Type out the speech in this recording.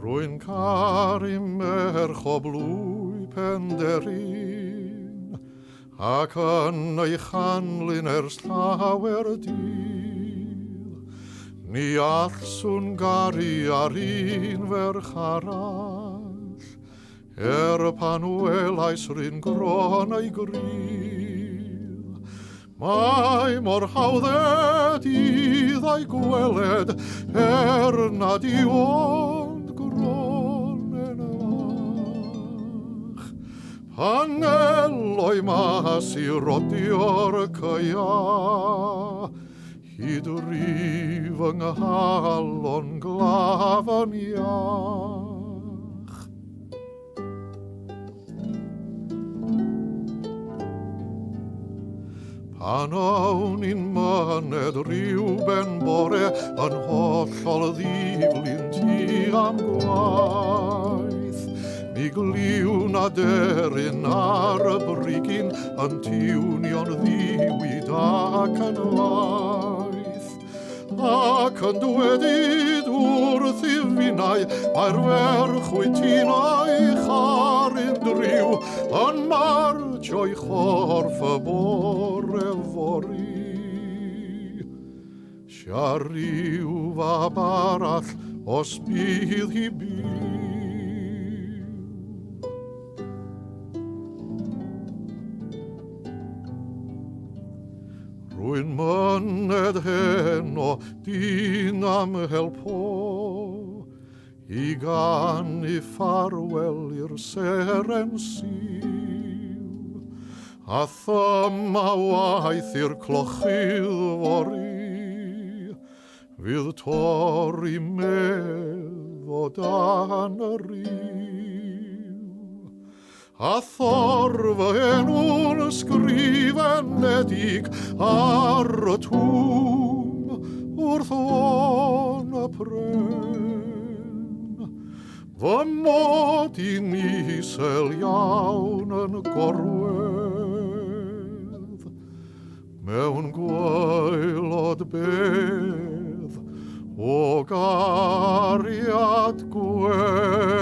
Rwy'n caru merch o blwy Penderyn, ac yn ei chanlyn ers llawer dydd. Ni allswn gari ar un ferch arall, pan welais ryn gron ei gryf. Mae mor hawddedig ei gweled, nad i ond gron yn fach. Pan eloi mas i rodio'r caia, hyd rif yng nghalon glafon iach. Pan awn i'n myned rhyw ben bore yn hollol ddiflin ti am gwaith. Mi gliwn aderyn ar y brigyn yn tiwnio'n ddiwyd ac yn laeth. Ac yn dwedid wrth i finnau, mae'r ferch wytinau charin driw yn martio'i chorff y bore fori. Sia ryw fab arall os bydd hi byw. Rwy'n myned heno dyn am helpo, i gannu ffarwel i'r seren siw, a thyma waith i'r clochydd fori, fydd torri medd o dan y riw. A thorf enw'n ysgrifenedig ar y twm wrth on y pren. Fy mod i'n isel iawn yn gorwedd, mewn gwaelod bedd o gariad gwedd.